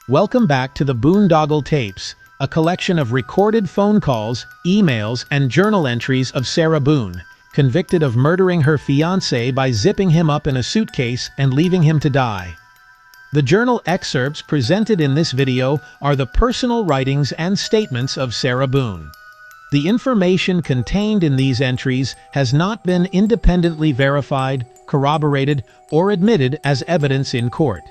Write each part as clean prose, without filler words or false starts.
Welcome back to the Boondoggle Tapes, a collection of recorded phone calls, emails, and journal entries of Sarah Boone, convicted of murdering her fiancé by zipping him up in a suitcase and leaving him to die. The journal excerpts presented in this video are the personal writings and statements of Sarah Boone. The information contained in these entries has not been independently verified, corroborated, or admitted as evidence in court.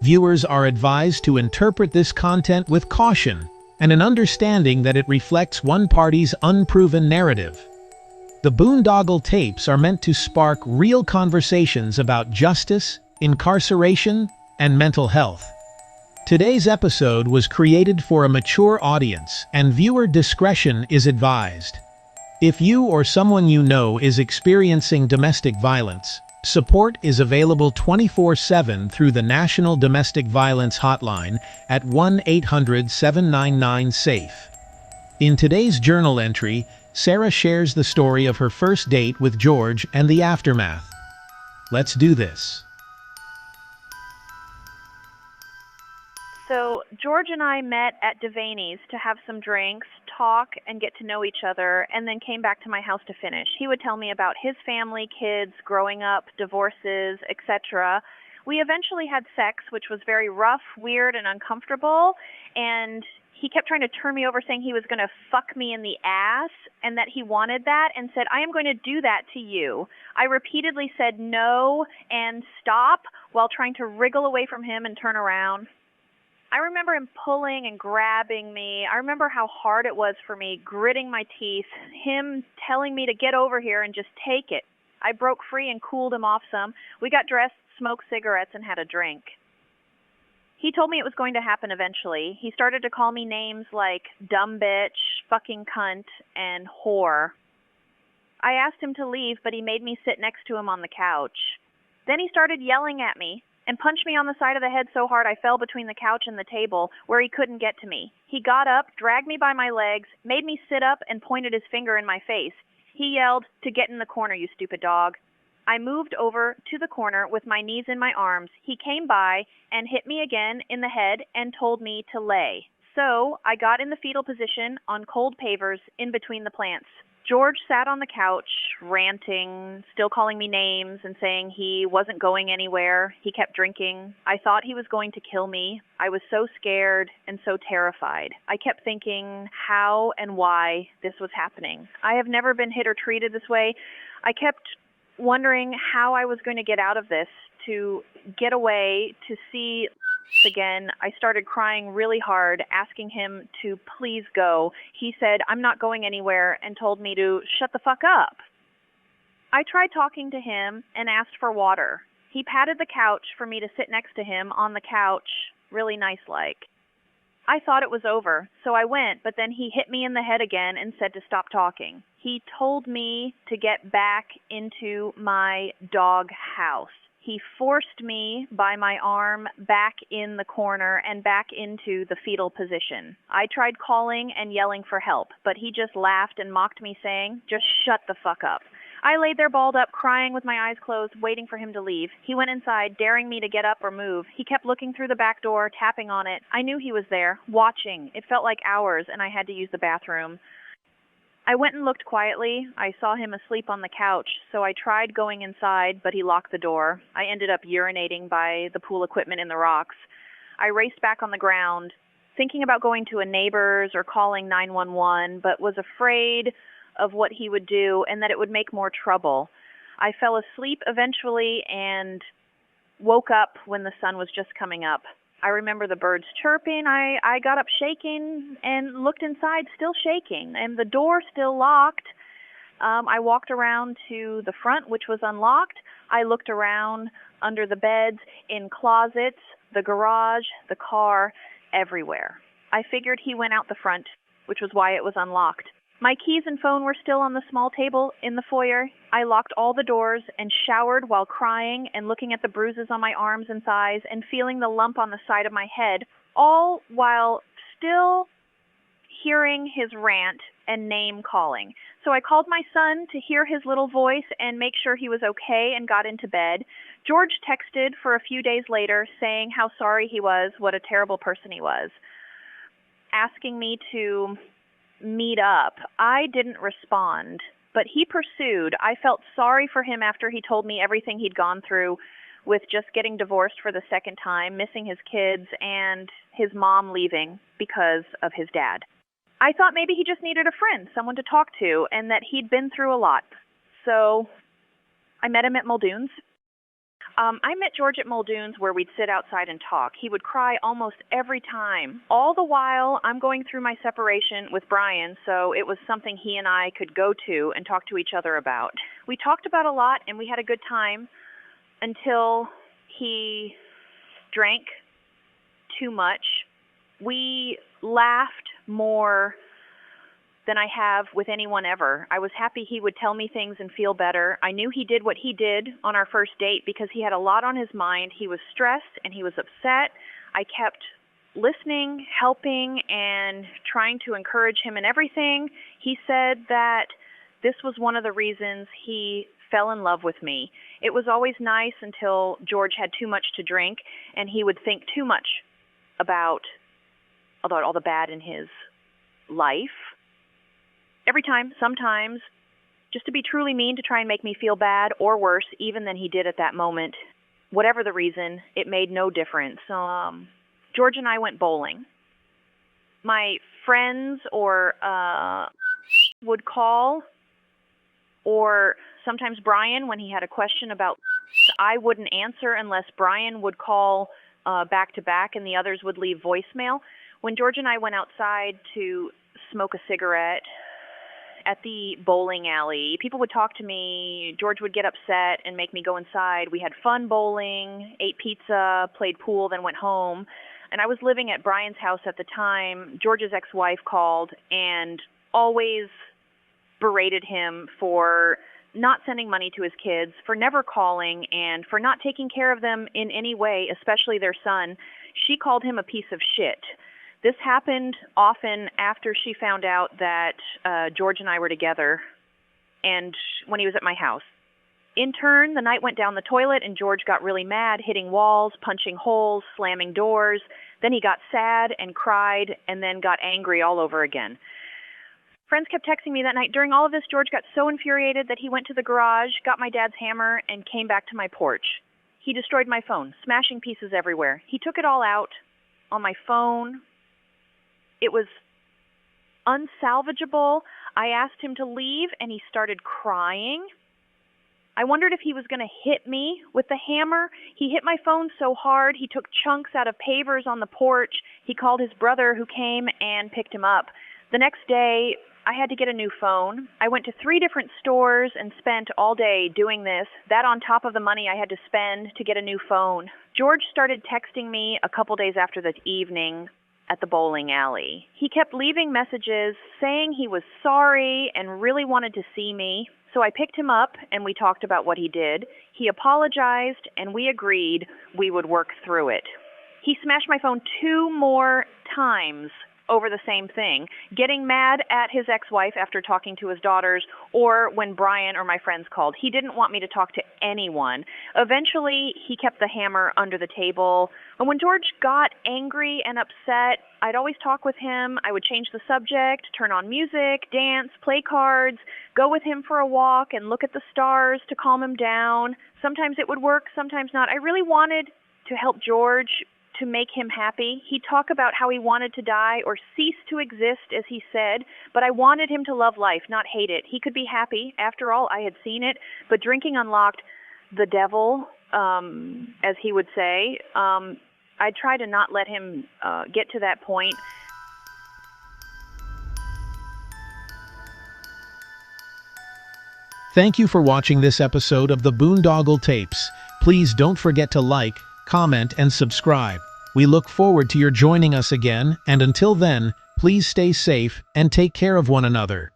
Viewers are advised to interpret this content with caution and an understanding that it reflects one party's unproven narrative. The Boondoggle tapes are meant to spark real conversations about justice, incarceration, and mental health. Today's episode was created for a mature audience, and viewer discretion is advised. If you or someone you know is experiencing domestic violence, support is available 24/7 through the National Domestic Violence Hotline at 1-800-799-SAFE. In today's journal entry, Sarah shares the story of her first date with George and the aftermath. Let's do this. So George and I met at Devaney's to have some drinks, talk, and get to know each other, and then came back to my house to finish. He would tell me about his family, kids, growing up, divorces, etc. We eventually had sex, which was very rough, weird, and uncomfortable, and he kept trying to turn me over saying he was going to fuck me in the ass and that he wanted that and said, I am going to do that to you. I repeatedly said no and stop while trying to wriggle away from him and turn around. I remember him pulling and grabbing me. I remember how hard it was for me, gritting my teeth, him telling me to get over here and just take it. I broke free and cooled him off some. We got dressed, smoked cigarettes, and had a drink. He told me it was going to happen eventually. He started to call me names like dumb bitch, fucking cunt, and whore. I asked him to leave, but he made me sit next to him on the couch. Then he started yelling at me and punched me on the side of the head so hard I fell between the couch and the table where he couldn't get to me. He got up, dragged me by my legs, made me sit up, and pointed his finger in my face. He yelled, "To get in the corner, you stupid dog." I moved over to the corner with my knees in my arms. He came by and hit me again in the head and told me to lay. So I got in the fetal position on cold pavers in between the plants. George sat on the couch, ranting, still calling me names and saying he wasn't going anywhere. He kept drinking. I thought he was going to kill me. I was so scared and so terrified. I kept thinking how and why this was happening. I have never been hit or treated this way. I kept wondering how I was going to get out of this, to get away, to see again. I started crying really hard, asking him to please go. He said, I'm not going anywhere, and told me to shut the fuck up. I tried talking to him and asked for water. He patted the couch for me to sit next to him on the couch, really nice-like. I thought it was over, so I went, but then he hit me in the head again and said to stop talking. He told me to get back into my dog house. He forced me by my arm back in the corner and back into the fetal position. I tried calling and yelling for help, but he just laughed and mocked me, saying, just shut the fuck up. I laid there balled up, crying with my eyes closed, waiting for him to leave. He went inside, daring me to get up or move. He kept looking through the back door, tapping on it. I knew he was there, watching. It felt like hours, and I had to use the bathroom. I went and looked quietly. I saw him asleep on the couch, so I tried going inside, but he locked the door. I ended up urinating by the pool equipment in the rocks. I raced back on the ground, thinking about going to a neighbor's or calling 911, but was afraid of what he would do and that it would make more trouble. I fell asleep eventually and woke up when the sun was just coming up. I remember the birds chirping. I got up shaking and looked inside, still shaking, and the door still locked. I walked around to the front, which was unlocked. I looked around under the beds, in closets, the garage, the car, everywhere. I figured he went out the front, which was why it was unlocked. My keys and phone were still on the small table in the foyer. I locked all the doors and showered while crying and looking at the bruises on my arms and thighs and feeling the lump on the side of my head, all while still hearing his rant and name calling. So I called my son to hear his little voice and make sure he was okay and got into bed. George texted for a few days later saying how sorry he was, what a terrible person he was, asking me to meet up. I didn't respond, but he pursued. I felt sorry for him after he told me everything he'd gone through with just getting divorced for the second time, missing his kids, and his mom leaving because of his dad. I thought maybe he just needed a friend, someone to talk to, and that he'd been through a lot. So I met him at Muldoon's. I met George at Muldoon's where we'd sit outside and talk. He would cry almost every time. All the while, I'm going through my separation with Brian, so it was something he and I could go to and talk to each other about. We talked about a lot, and we had a good time until he drank too much. We laughed more than I have with anyone ever. I was happy he would tell me things and feel better. I knew he did what he did on our first date because he had a lot on his mind. He was stressed and he was upset. I kept listening, helping, and trying to encourage him in everything. He said that this was one of the reasons he fell in love with me. It was always nice until George had too much to drink and he would think too much about all the bad in his life. Every time, sometimes, just to be truly mean to try and make me feel bad or worse even than he did at that moment. Whatever the reason, it made no difference. George and I went bowling. My friends or would call, or sometimes Brian, when he had a question about, I wouldn't answer unless Brian would call back to back and the others would leave voicemail. When George and I went outside to smoke a cigarette at the bowling alley, people would talk to me. George would get upset and make me go inside. We had fun bowling, ate pizza, played pool, then went home. And I was living at Brian's house at the time. George's ex-wife called and always berated him for not sending money to his kids, for never calling, and for not taking care of them in any way, especially their son. She called him a piece of shit. This happened often after she found out that George and I were together and when he was at my house. In turn, the night went down the toilet and George got really mad, hitting walls, punching holes, slamming doors. Then he got sad and cried and then got angry all over again. Friends kept texting me that night. During all of this, George got so infuriated that he went to the garage, got my dad's hammer, and came back to my porch. He destroyed my phone, smashing pieces everywhere. He took it all out on my phone. It was unsalvageable. I asked him to leave, and he started crying. I wondered if he was going to hit me with the hammer. He hit my phone so hard, he took chunks out of pavers on the porch. He called his brother, who came and picked him up. The next day, I had to get a new phone. I went to 3 different stores and spent all day doing this, that on top of the money I had to spend to get a new phone. George started texting me a couple days after that evening at the bowling alley. He kept leaving messages saying he was sorry and really wanted to see me. So I picked him up and we talked about what he did. He apologized and we agreed we would work through it. He smashed my phone 2 more times over the same thing, getting mad at his ex-wife after talking to his daughters or when Brian or my friends called. He didn't want me to talk to anyone. Eventually, he kept the hammer under the table. And when George got angry and upset, I'd always talk with him. I would change the subject, turn on music, dance, play cards, go with him for a walk and look at the stars to calm him down. Sometimes it would work, sometimes not. I really wanted to help George, to make him happy. He'd talk about how he wanted to die or cease to exist, as he said, but I wanted him to love life, not hate it. He could be happy. After all, I had seen it, but drinking unlocked the devil, as he would say. I tried to not let him get to that point. Thank you for watching this episode of the Boondoggle Tapes. Please don't forget to like, comment, and subscribe. We look forward to your joining us again, and until then, please stay safe and take care of one another.